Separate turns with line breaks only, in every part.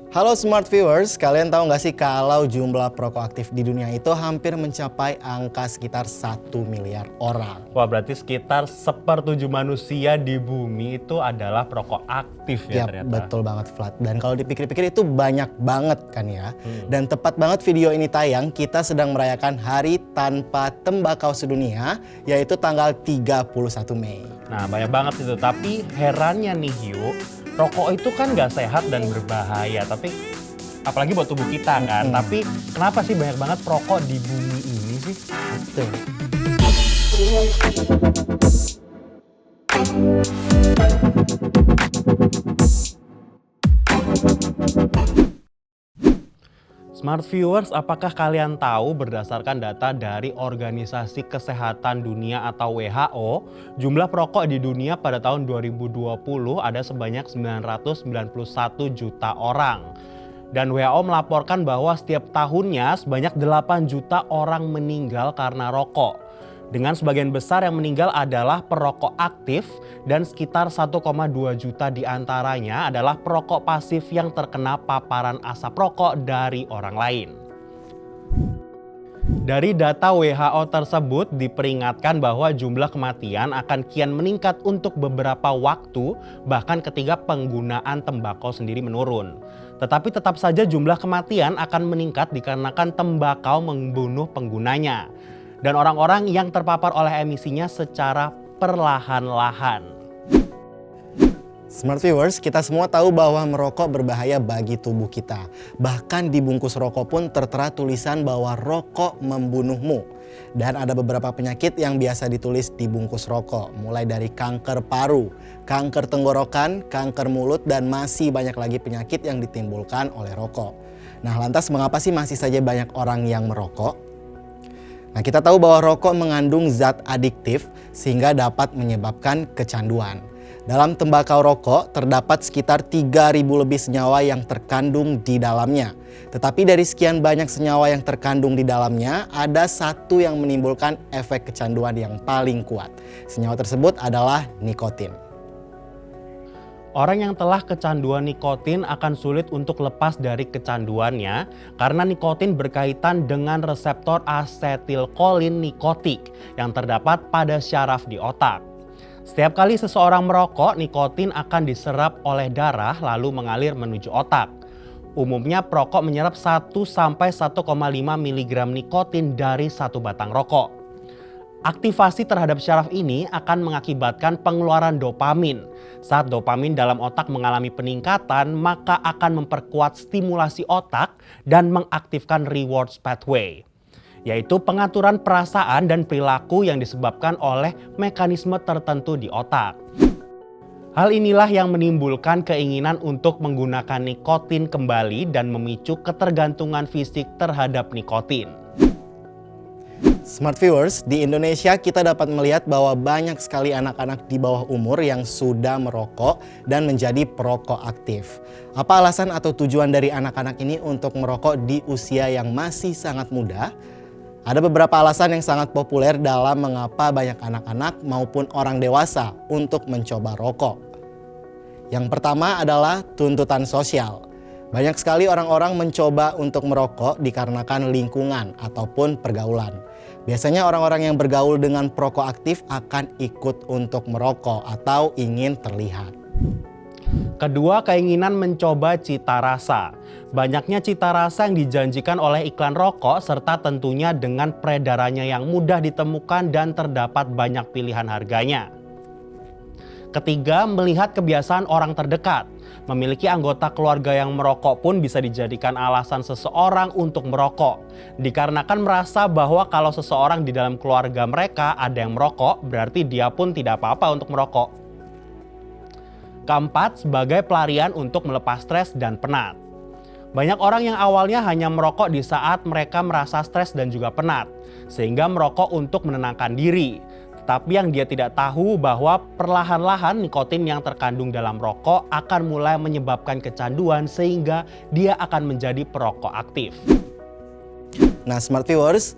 Halo Smart Viewers, kalian tahu nggak sih kalau jumlah perokok aktif di dunia itu hampir mencapai angka sekitar 1 miliar orang.
Wah, berarti sekitar 1/7 manusia di bumi itu adalah perokok aktif ya ternyata.
Betul banget Vlad. Dan kalau dipikir-pikir itu banyak banget kan ya. Dan tepat banget video ini tayang, kita sedang merayakan Hari Tanpa Tembakau Sedunia, yaitu tanggal 31 Mei.
Nah, banyak banget itu. Tapi herannya nih Hyu, rokok itu kan nggak sehat dan berbahaya, tapi apalagi buat tubuh kita kan. Tapi kenapa sih banyak banget perokok di bumi ini sih?
Betul.
Smart Viewers, apakah kalian tahu berdasarkan data dari Organisasi Kesehatan Dunia atau WHO, jumlah perokok di dunia pada tahun 2020 ada sebanyak 991 juta orang. Dan WHO melaporkan bahwa setiap tahunnya sebanyak 8 juta orang meninggal karena rokok. Dengan sebagian besar yang meninggal adalah perokok aktif dan sekitar 1,2 juta diantaranya adalah perokok pasif yang terkena paparan asap rokok dari orang lain. Dari data WHO tersebut diperingatkan bahwa jumlah kematian akan kian meningkat untuk beberapa waktu, bahkan ketika penggunaan tembakau sendiri menurun. Tetapi tetap saja jumlah kematian akan meningkat dikarenakan tembakau membunuh penggunanya dan orang-orang yang terpapar oleh emisinya secara perlahan-lahan.
Smart Viewers, kita semua tahu bahwa merokok berbahaya bagi tubuh kita. Bahkan di bungkus rokok pun tertera tulisan bahwa rokok membunuhmu. Dan ada beberapa penyakit yang biasa ditulis di bungkus rokok, mulai dari kanker paru, kanker tenggorokan, kanker mulut, dan masih banyak lagi penyakit yang ditimbulkan oleh rokok. Nah, lantas mengapa sih masih saja banyak orang yang merokok? Nah, kita tahu bahwa rokok mengandung zat adiktif sehingga dapat menyebabkan kecanduan. Dalam tembakau rokok terdapat sekitar 3.000 lebih senyawa yang terkandung di dalamnya. Tetapi dari sekian banyak senyawa yang terkandung di dalamnya, ada satu yang menimbulkan efek kecanduan yang paling kuat. Senyawa tersebut adalah nikotin.
Orang yang telah kecanduan nikotin akan sulit untuk lepas dari kecanduannya karena nikotin berkaitan dengan reseptor asetilkolin nikotik yang terdapat pada syaraf di otak. Setiap kali seseorang merokok, nikotin akan diserap oleh darah lalu mengalir menuju otak. Umumnya perokok menyerap 1-1,5 mg nikotin dari satu batang rokok. Aktivasi terhadap syaraf ini akan mengakibatkan pengeluaran dopamin. Saat dopamin dalam otak mengalami peningkatan, maka akan memperkuat stimulasi otak dan mengaktifkan reward pathway, yaitu pengaturan perasaan dan perilaku yang disebabkan oleh mekanisme tertentu di otak. Hal inilah yang menimbulkan keinginan untuk menggunakan nikotin kembali dan memicu ketergantungan fisik terhadap nikotin.
Smart Viewers, di Indonesia kita dapat melihat bahwa banyak sekali anak-anak di bawah umur yang sudah merokok dan menjadi perokok aktif. Apa alasan atau tujuan dari anak-anak ini untuk merokok di usia yang masih sangat muda? Ada beberapa alasan yang sangat populer dalam mengapa banyak anak-anak maupun orang dewasa untuk mencoba rokok. Yang pertama adalah tuntutan sosial. Banyak sekali orang-orang mencoba untuk merokok dikarenakan lingkungan ataupun pergaulan. Biasanya orang-orang yang bergaul dengan perokok aktif akan ikut untuk merokok atau ingin terlihat.
Kedua, keinginan mencoba cita rasa. Banyaknya cita rasa yang dijanjikan oleh iklan rokok serta tentunya dengan peredarannya yang mudah ditemukan dan terdapat banyak pilihan harganya. Ketiga, melihat kebiasaan orang terdekat. Memiliki anggota keluarga yang merokok pun bisa dijadikan alasan seseorang untuk merokok. Dikarenakan merasa bahwa kalau seseorang di dalam keluarga mereka ada yang merokok, berarti dia pun tidak apa-apa untuk merokok. Keempat, sebagai pelarian untuk melepas stres dan penat. Banyak orang yang awalnya hanya merokok di saat mereka merasa stres dan juga penat, sehingga merokok untuk menenangkan diri. Tapi yang dia tidak tahu bahwa perlahan-lahan nikotin yang terkandung dalam rokok akan mulai menyebabkan kecanduan sehingga dia akan menjadi perokok aktif.
Nah, Smart Viewers,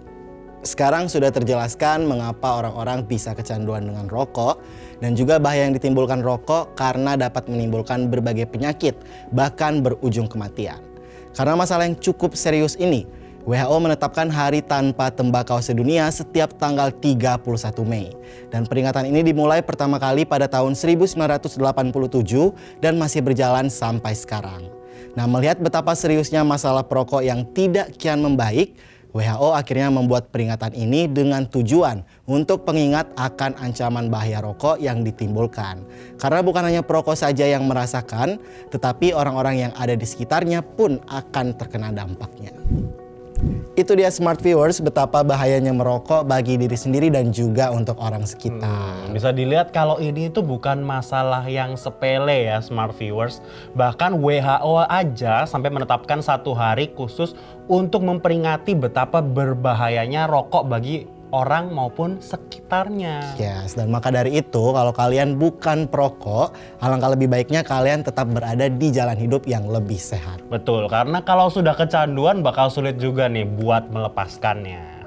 Sekarang sudah terjelaskan mengapa orang-orang bisa kecanduan dengan rokok dan juga bahaya yang ditimbulkan rokok karena dapat menimbulkan berbagai penyakit, bahkan berujung kematian. Karena masalah yang cukup serius ini, WHO menetapkan Hari Tanpa Tembakau Sedunia setiap tanggal 31 Mei. Dan peringatan ini dimulai pertama kali pada tahun 1987 dan masih berjalan sampai sekarang. Nah, melihat betapa seriusnya masalah perokok yang tidak kian membaik, WHO akhirnya membuat peringatan ini dengan tujuan untuk pengingat akan ancaman bahaya rokok yang ditimbulkan. Karena bukan hanya perokok saja yang merasakan, tetapi orang-orang yang ada di sekitarnya pun akan terkena dampaknya. Itu dia Smart Viewers, betapa bahayanya merokok bagi diri sendiri dan juga untuk orang sekitar.
Bisa dilihat kalau ini itu bukan masalah yang sepele ya Smart Viewers. Bahkan WHO aja sampai menetapkan satu hari khusus untuk memperingati betapa berbahayanya rokok bagi orang maupun sekitarnya.
Yes, dan maka dari itu kalau kalian bukan perokok, alangkah lebih baiknya kalian tetap berada di jalan hidup yang lebih sehat.
Betul, karena kalau sudah kecanduan bakal sulit juga nih buat melepaskannya.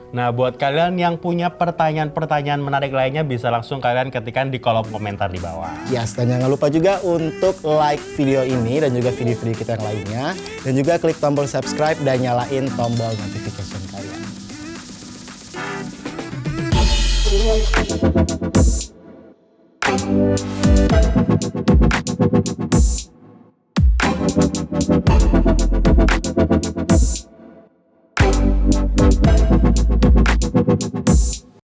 Nah, buat kalian yang punya pertanyaan-pertanyaan menarik lainnya bisa langsung kalian ketikkan di kolom komentar di bawah.
Yes, dan jangan lupa juga untuk like video ini dan juga video-video kita yang lainnya. Dan juga klik tombol subscribe dan nyalain tombol notification kalian.